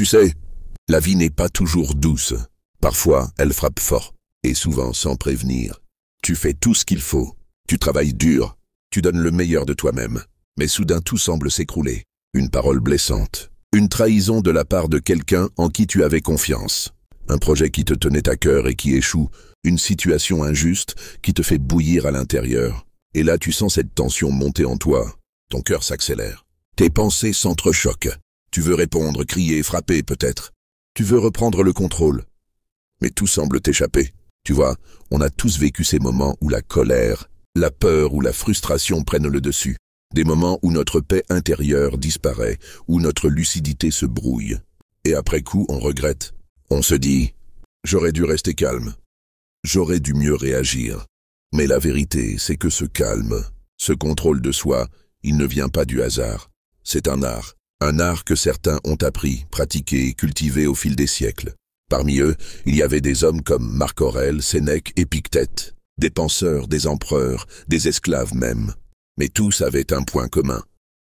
Tu sais, la vie n'est pas toujours douce. Parfois, elle frappe fort, et souvent sans prévenir. Tu fais tout ce qu'il faut, tu travailles dur, tu donnes le meilleur de toi-même, mais soudain tout semble s'écrouler. Une parole blessante, une trahison de la part de quelqu'un en qui tu avais confiance, un projet qui te tenait à cœur et qui échoue, une situation injuste qui te fait bouillir à l'intérieur. Et là, tu sens cette tension monter en toi, ton cœur s'accélère, tes pensées s'entrechoquent. Tu veux répondre, crier, frapper peut-être. Tu veux reprendre le contrôle, mais tout semble t'échapper. Tu vois, on a tous vécu ces moments où la colère, la peur ou la frustration prennent le dessus. Des moments où notre paix intérieure disparaît, où notre lucidité se brouille. Et après coup, on regrette. On se dit « J'aurais dû rester calme. J'aurais dû mieux réagir. » Mais la vérité, c'est que ce calme, ce contrôle de soi, il ne vient pas du hasard. C'est un art. Un art que certains ont appris, pratiqué, cultivé au fil des siècles. Parmi eux, il y avait des hommes comme Marc Aurèle, Sénèque, Épictète, des penseurs, des empereurs, des esclaves même. Mais tous avaient un point commun.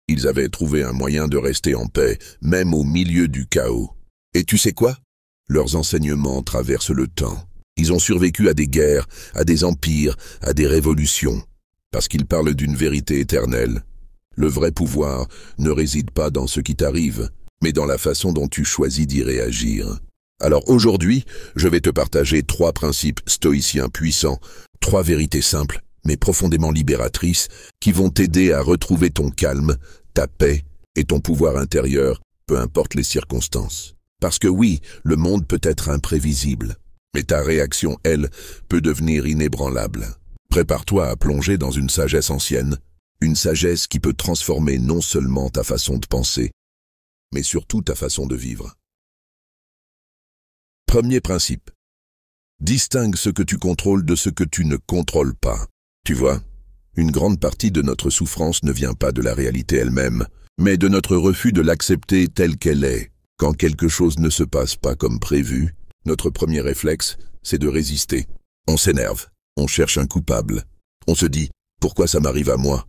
Ils avaient trouvé un moyen de rester en paix, même au milieu du chaos. Et tu sais quoi? Leurs enseignements traversent le temps. Ils ont survécu à des guerres, à des empires, à des révolutions, parce qu'ils parlent d'une vérité éternelle. Le vrai pouvoir ne réside pas dans ce qui t'arrive, mais dans la façon dont tu choisis d'y réagir. Alors aujourd'hui, je vais te partager 3 principes stoïciens puissants, 3 vérités simples, mais profondément libératrices, qui vont t'aider à retrouver ton calme, ta paix et ton pouvoir intérieur, peu importe les circonstances. Parce que oui, le monde peut être imprévisible, mais ta réaction, elle, peut devenir inébranlable. Prépare-toi à plonger dans une sagesse ancienne, une sagesse qui peut transformer non seulement ta façon de penser, mais surtout ta façon de vivre. Premier principe. Distingue ce que tu contrôles de ce que tu ne contrôles pas. Tu vois, une grande partie de notre souffrance ne vient pas de la réalité elle-même, mais de notre refus de l'accepter telle qu'elle est. Quand quelque chose ne se passe pas comme prévu, notre premier réflexe, c'est de résister. On s'énerve, on cherche un coupable. On se dit « Pourquoi ça m'arrive à moi ?»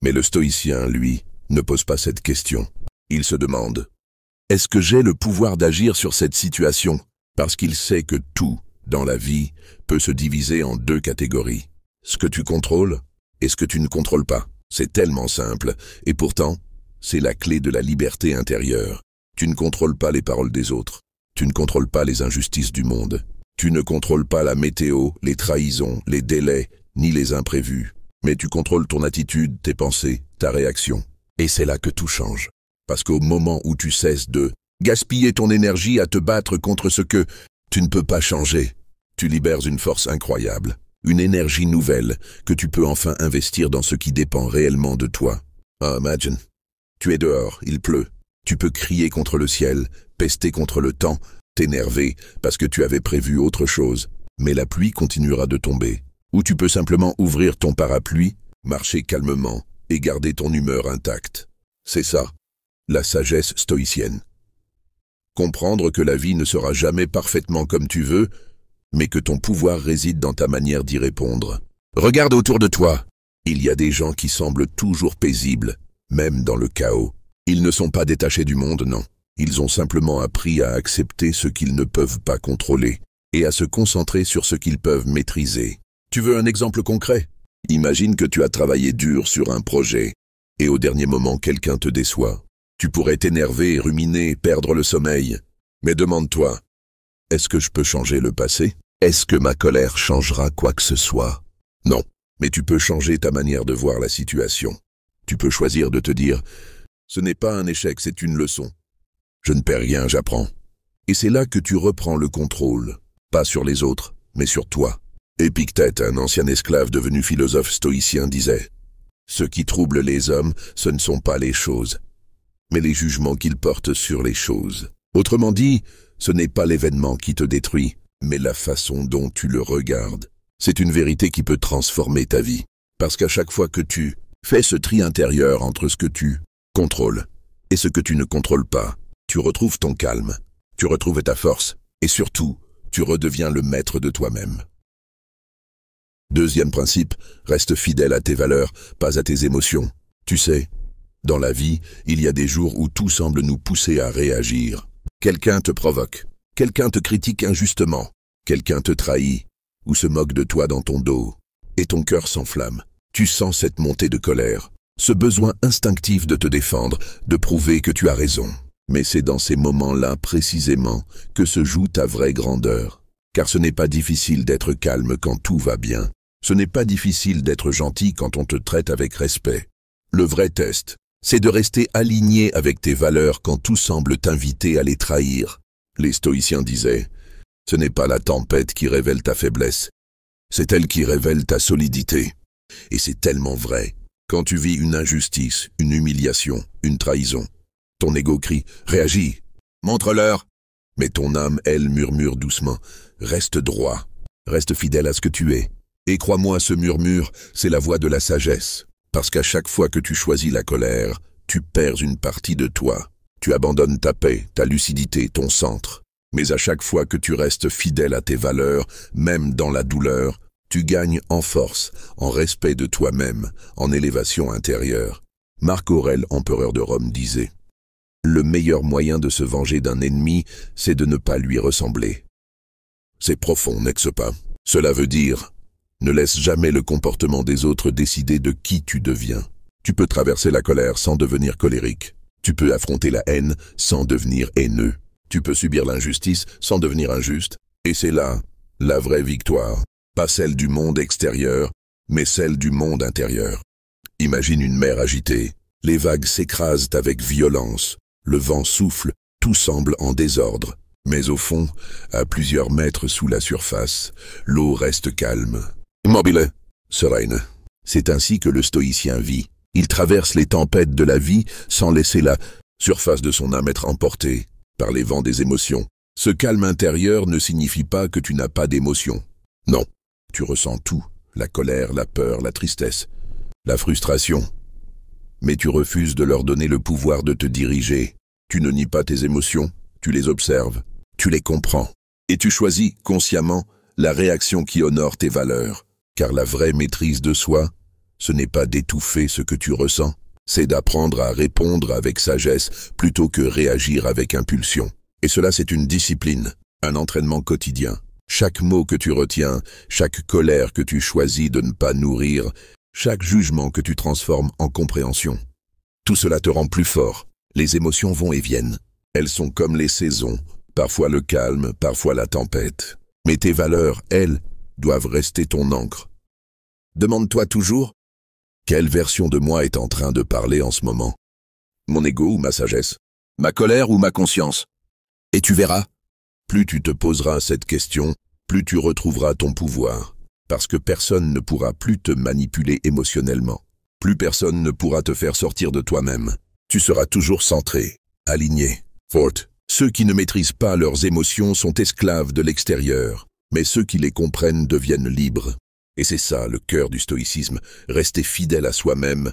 Mais le stoïcien, lui, ne pose pas cette question. Il se demande « Est-ce que j'ai le pouvoir d'agir sur cette situation ?» Parce qu'il sait que tout, dans la vie, peut se diviser en 2 catégories. Ce que tu contrôles et ce que tu ne contrôles pas. C'est tellement simple, et pourtant, c'est la clé de la liberté intérieure. Tu ne contrôles pas les paroles des autres. Tu ne contrôles pas les injustices du monde. Tu ne contrôles pas la météo, les trahisons, les délais, ni les imprévus. Mais tu contrôles ton attitude, tes pensées, ta réaction. Et c'est là que tout change. Parce qu'au moment où tu cesses de gaspiller ton énergie à te battre contre ce que tu ne peux pas changer, tu libères une force incroyable, une énergie nouvelle que tu peux enfin investir dans ce qui dépend réellement de toi. Ah, imagine, tu es dehors, il pleut. Tu peux crier contre le ciel, pester contre le temps, t'énerver parce que tu avais prévu autre chose, mais la pluie continuera de tomber. Ou tu peux simplement ouvrir ton parapluie, marcher calmement et garder ton humeur intacte. C'est ça, la sagesse stoïcienne. Comprendre que la vie ne sera jamais parfaitement comme tu veux, mais que ton pouvoir réside dans ta manière d'y répondre. Regarde autour de toi. Il y a des gens qui semblent toujours paisibles, même dans le chaos. Ils ne sont pas détachés du monde, non. Ils ont simplement appris à accepter ce qu'ils ne peuvent pas contrôler et à se concentrer sur ce qu'ils peuvent maîtriser. Tu veux un exemple concret? Imagine que tu as travaillé dur sur un projet et au dernier moment quelqu'un te déçoit. Tu pourrais t'énerver, ruminer, perdre le sommeil. Mais demande-toi, est-ce que je peux changer le passé? Est-ce que ma colère changera quoi que ce soit? Non, mais tu peux changer ta manière de voir la situation. Tu peux choisir de te dire, ce n'est pas un échec, c'est une leçon. Je ne perds rien, j'apprends. Et c'est là que tu reprends le contrôle, pas sur les autres, mais sur toi. Épictète, un ancien esclave devenu philosophe stoïcien, disait « Ce qui trouble les hommes, ce ne sont pas les choses, mais les jugements qu'ils portent sur les choses. » Autrement dit, ce n'est pas l'événement qui te détruit, mais la façon dont tu le regardes. C'est une vérité qui peut transformer ta vie. Parce qu'à chaque fois que tu fais ce tri intérieur entre ce que tu contrôles et ce que tu ne contrôles pas, tu retrouves ton calme, tu retrouves ta force et surtout, tu redeviens le maître de toi-même. Deuxième principe, reste fidèle à tes valeurs, pas à tes émotions. Tu sais, dans la vie, il y a des jours où tout semble nous pousser à réagir. Quelqu'un te provoque, quelqu'un te critique injustement, quelqu'un te trahit ou se moque de toi dans ton dos, et ton cœur s'enflamme. Tu sens cette montée de colère, ce besoin instinctif de te défendre, de prouver que tu as raison. Mais c'est dans ces moments-là précisément que se joue ta vraie grandeur. Car ce n'est pas difficile d'être calme quand tout va bien. Ce n'est pas difficile d'être gentil quand on te traite avec respect. Le vrai test, c'est de rester aligné avec tes valeurs quand tout semble t'inviter à les trahir. Les stoïciens disaient, ce n'est pas la tempête qui révèle ta faiblesse, c'est elle qui révèle ta solidité. Et c'est tellement vrai. Quand tu vis une injustice, une humiliation, une trahison, ton ego crie « Réagis, montre-leur !» Mais ton âme, elle, murmure doucement « Reste droit, reste fidèle à ce que tu es. » Et crois-moi, ce murmure, c'est la voix de la sagesse. Parce qu'à chaque fois que tu choisis la colère, tu perds une partie de toi. Tu abandonnes ta paix, ta lucidité, ton centre. Mais à chaque fois que tu restes fidèle à tes valeurs, même dans la douleur, tu gagnes en force, en respect de toi-même, en élévation intérieure. Marc Aurèle, empereur de Rome, disait « Le meilleur moyen de se venger d'un ennemi, c'est de ne pas lui ressembler. » C'est profond, n'est-ce pas? Cela veut dire, ne laisse jamais le comportement des autres décider de qui tu deviens. Tu peux traverser la colère sans devenir colérique. Tu peux affronter la haine sans devenir haineux. Tu peux subir l'injustice sans devenir injuste. Et c'est là, la vraie victoire. Pas celle du monde extérieur, mais celle du monde intérieur. Imagine une mer agitée. Les vagues s'écrasent avec violence. Le vent souffle, tout semble en désordre. Mais au fond, à plusieurs mètres sous la surface, l'eau reste calme. Immobile, sereine. C'est ainsi que le stoïcien vit. Il traverse les tempêtes de la vie sans laisser la surface de son âme être emportée par les vents des émotions. Ce calme intérieur ne signifie pas que tu n'as pas d'émotions. Non, tu ressens tout, la colère, la peur, la tristesse, la frustration. Mais tu refuses de leur donner le pouvoir de te diriger. Tu ne nies pas tes émotions, tu les observes, tu les comprends. Et tu choisis consciemment la réaction qui honore tes valeurs. Car la vraie maîtrise de soi, ce n'est pas d'étouffer ce que tu ressens, c'est d'apprendre à répondre avec sagesse plutôt que réagir avec impulsion. Et cela, c'est une discipline, un entraînement quotidien. Chaque mot que tu retiens, chaque colère que tu choisis de ne pas nourrir, chaque jugement que tu transformes en compréhension. Tout cela te rend plus fort. Les émotions vont et viennent. Elles sont comme les saisons, parfois le calme, parfois la tempête. Mais tes valeurs, elles, doivent rester ton encre. Demande-toi toujours, quelle version de moi est en train de parler en ce moment? Mon ego ou ma sagesse? Ma colère ou ma conscience? Et tu verras, plus tu te poseras cette question, plus tu retrouveras ton pouvoir. Parce que personne ne pourra plus te manipuler émotionnellement. Plus personne ne pourra te faire sortir de toi-même. Tu seras toujours centré, aligné, forte. Ceux qui ne maîtrisent pas leurs émotions sont esclaves de l'extérieur. Mais ceux qui les comprennent deviennent libres. Et c'est ça, le cœur du stoïcisme, rester fidèle à soi-même,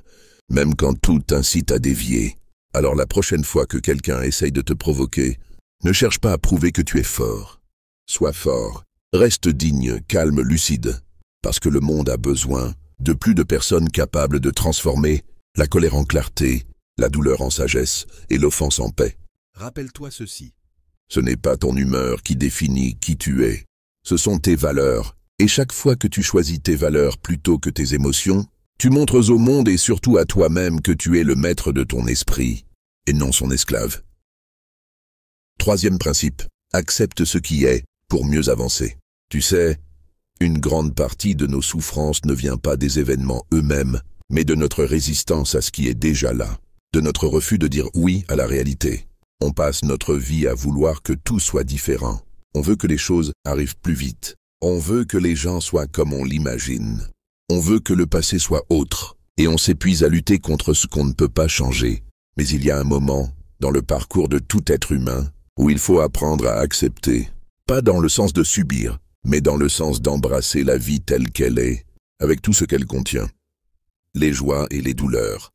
même quand tout t'incite à dévier. Alors la prochaine fois que quelqu'un essaye de te provoquer, ne cherche pas à prouver que tu es fort. Sois fort, reste digne, calme, lucide, parce que le monde a besoin de plus de personnes capables de transformer la colère en clarté, la douleur en sagesse et l'offense en paix. Rappelle-toi ceci. Ce n'est pas ton humeur qui définit qui tu es. Ce sont tes valeurs, et chaque fois que tu choisis tes valeurs plutôt que tes émotions, tu montres au monde et surtout à toi-même que tu es le maître de ton esprit, et non son esclave. Troisième principe, accepte ce qui est pour mieux avancer. Tu sais, une grande partie de nos souffrances ne vient pas des événements eux-mêmes, mais de notre résistance à ce qui est déjà là, de notre refus de dire oui à la réalité. On passe notre vie à vouloir que tout soit différent. On veut que les choses arrivent plus vite. On veut que les gens soient comme on l'imagine. On veut que le passé soit autre. Et on s'épuise à lutter contre ce qu'on ne peut pas changer. Mais il y a un moment, dans le parcours de tout être humain, où il faut apprendre à accepter. Pas dans le sens de subir, mais dans le sens d'embrasser la vie telle qu'elle est, avec tout ce qu'elle contient. Les joies et les douleurs,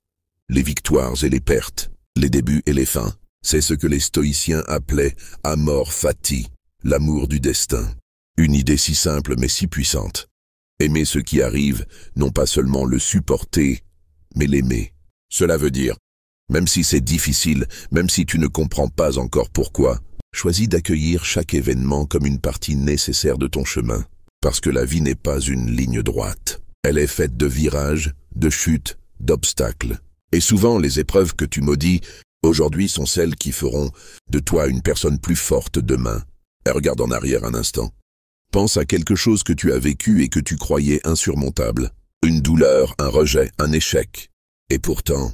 les victoires et les pertes, les débuts et les fins. C'est ce que les stoïciens appelaient amor fati, l'amour du destin. Une idée si simple mais si puissante. Aimer ce qui arrive, non pas seulement le supporter, mais l'aimer. Cela veut dire, même si c'est difficile, même si tu ne comprends pas encore pourquoi, Choisis d'accueillir chaque événement comme une partie nécessaire de ton chemin, parce que la vie n'est pas une ligne droite. Elle est faite de virages, de chutes, d'obstacles. Et souvent, les épreuves que tu maudis aujourd'hui sont celles qui feront de toi une personne plus forte demain. Et regarde en arrière un instant. Pense à quelque chose que tu as vécu et que tu croyais insurmontable. Une douleur, un rejet, un échec. Et pourtant,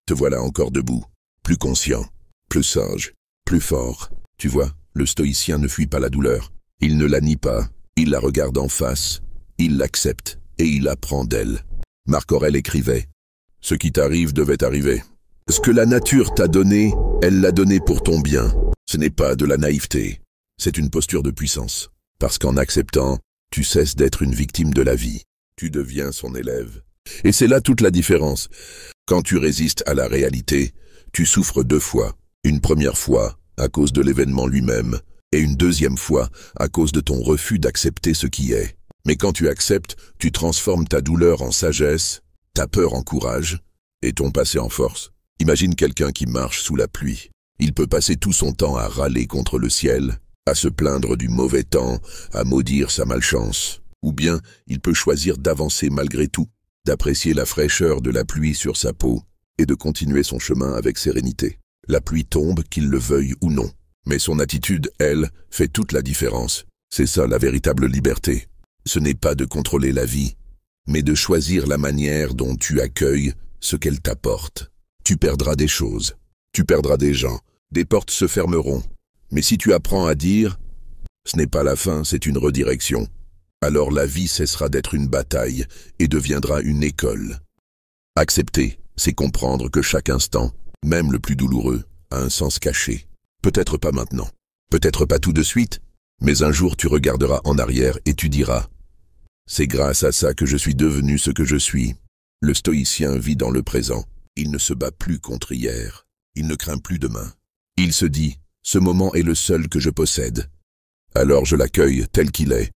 te voilà encore debout, plus conscient, plus sage, plus fort. Tu vois, le stoïcien ne fuit pas la douleur. Il ne la nie pas, il la regarde en face, il l'accepte et il apprend d'elle. Marc Aurèle écrivait « Ce qui t'arrive devait arriver. Ce que la nature t'a donné, elle l'a donné pour ton bien. Ce n'est pas de la naïveté, c'est une posture de puissance. Parce qu'en acceptant, tu cesses d'être une victime de la vie. Tu deviens son élève. Et c'est là toute la différence. Quand tu résistes à la réalité, tu souffres 2 fois. Une première fois, à cause de l'événement lui-même, et une deuxième fois, à cause de ton refus d'accepter ce qui est. Mais quand tu acceptes, tu transformes ta douleur en sagesse, ta peur en courage, et ton passé en force. Imagine quelqu'un qui marche sous la pluie. Il peut passer tout son temps à râler contre le ciel, à se plaindre du mauvais temps, à maudire sa malchance. Ou bien, il peut choisir d'avancer malgré tout, d'apprécier la fraîcheur de la pluie sur sa peau, et de continuer son chemin avec sérénité. La pluie tombe, qu'il le veuille ou non. Mais son attitude, elle, fait toute la différence. C'est ça la véritable liberté. Ce n'est pas de contrôler la vie, mais de choisir la manière dont tu accueilles ce qu'elle t'apporte. Tu perdras des choses, tu perdras des gens, des portes se fermeront. Mais si tu apprends à dire « ce n'est pas la fin, c'est une redirection », alors la vie cessera d'être une bataille et deviendra une école. Accepter, c'est comprendre que chaque instant, même le plus douloureux, a un sens caché. Peut-être pas maintenant, peut-être pas tout de suite, mais un jour tu regarderas en arrière et tu diras « c'est grâce à ça que je suis devenu ce que je suis ». Le stoïcien vit dans le présent. Il ne se bat plus contre hier. Il ne craint plus demain. Il se dit « ce moment est le seul que je possède. Alors je l'accueille tel qu'il est ».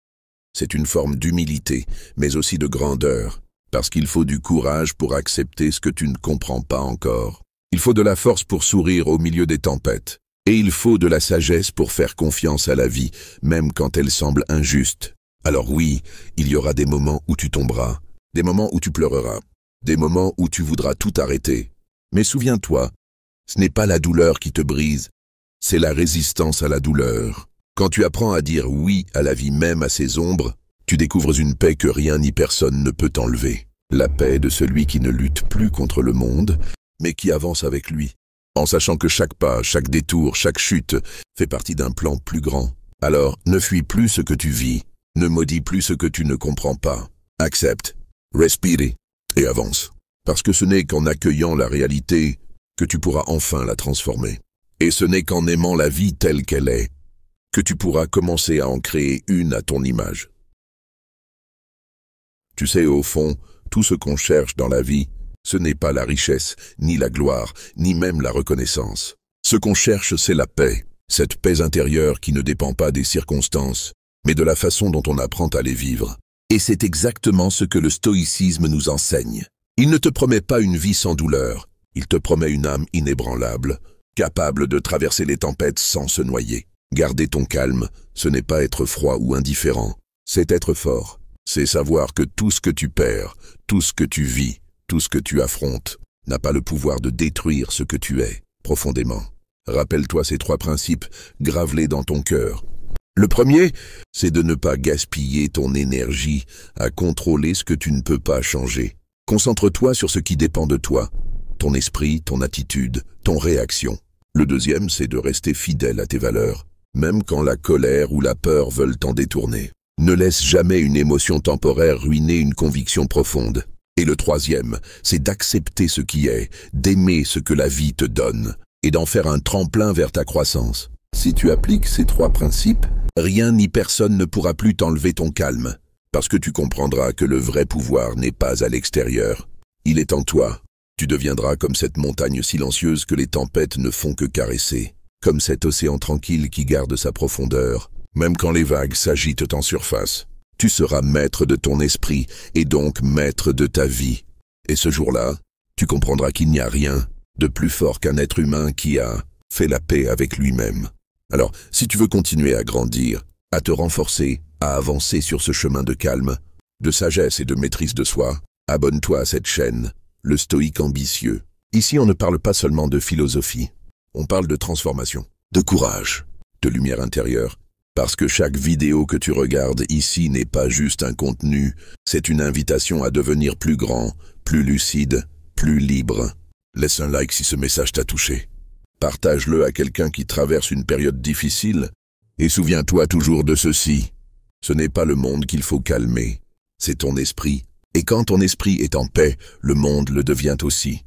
C'est une forme d'humilité, mais aussi de grandeur, parce qu'il faut du courage pour accepter ce que tu ne comprends pas encore. Il faut de la force pour sourire au milieu des tempêtes. Et il faut de la sagesse pour faire confiance à la vie, même quand elle semble injuste. Alors oui, il y aura des moments où tu tomberas, des moments où tu pleureras, des moments où tu voudras tout arrêter. Mais souviens-toi, ce n'est pas la douleur qui te brise, c'est la résistance à la douleur. Quand tu apprends à dire oui à la vie même à ses ombres, tu découvres une paix que rien ni personne ne peut t'enlever. La paix de celui qui ne lutte plus contre le monde, mais qui avance avec lui, en sachant que chaque pas, chaque détour, chaque chute fait partie d'un plan plus grand. Alors, ne fuis plus ce que tu vis, ne maudis plus ce que tu ne comprends pas. Accepte, respire et avance. Parce que ce n'est qu'en accueillant la réalité que tu pourras enfin la transformer. Et ce n'est qu'en aimant la vie telle qu'elle est que tu pourras commencer à en créer une à ton image. Tu sais, au fond, tout ce qu'on cherche dans la vie, ce n'est pas la richesse, ni la gloire, ni même la reconnaissance. Ce qu'on cherche, c'est la paix, cette paix intérieure qui ne dépend pas des circonstances, mais de la façon dont on apprend à les vivre. Et c'est exactement ce que le stoïcisme nous enseigne. Il ne te promet pas une vie sans douleur, il te promet une âme inébranlable, capable de traverser les tempêtes sans se noyer. Garder ton calme, ce n'est pas être froid ou indifférent, c'est être fort. C'est savoir que tout ce que tu perds, tout ce que tu vis, tout ce que tu affrontes, n'a pas le pouvoir de détruire ce que tu es, profondément. Rappelle-toi ces 3 principes, grave-les dans ton cœur. Le premier, c'est de ne pas gaspiller ton énergie à contrôler ce que tu ne peux pas changer. Concentre-toi sur ce qui dépend de toi, ton esprit, ton attitude, ton réaction. Le deuxième, c'est de rester fidèle à tes valeurs, même quand la colère ou la peur veulent t'en détourner. Ne laisse jamais une émotion temporaire ruiner une conviction profonde. Et le troisième, c'est d'accepter ce qui est, d'aimer ce que la vie te donne, et d'en faire un tremplin vers ta croissance. Si tu appliques ces 3 principes, rien ni personne ne pourra plus t'enlever ton calme, parce que tu comprendras que le vrai pouvoir n'est pas à l'extérieur. Il est en toi. Tu deviendras comme cette montagne silencieuse que les tempêtes ne font que caresser, comme cet océan tranquille qui garde sa profondeur, même quand les vagues s'agitent en surface. Tu seras maître de ton esprit et donc maître de ta vie. Et ce jour-là, tu comprendras qu'il n'y a rien de plus fort qu'un être humain qui a fait la paix avec lui-même. Alors, si tu veux continuer à grandir, à te renforcer, à avancer sur ce chemin de calme, de sagesse et de maîtrise de soi, abonne-toi à cette chaîne, le stoïque ambitieux. Ici, on ne parle pas seulement de philosophie, on parle de transformation, de courage, de lumière intérieure. Parce que chaque vidéo que tu regardes ici n'est pas juste un contenu, c'est une invitation à devenir plus grand, plus lucide, plus libre. Laisse un like si ce message t'a touché. Partage-le à quelqu'un qui traverse une période difficile. Et souviens-toi toujours de ceci. Ce n'est pas le monde qu'il faut calmer, c'est ton esprit. Et quand ton esprit est en paix, le monde le devient aussi.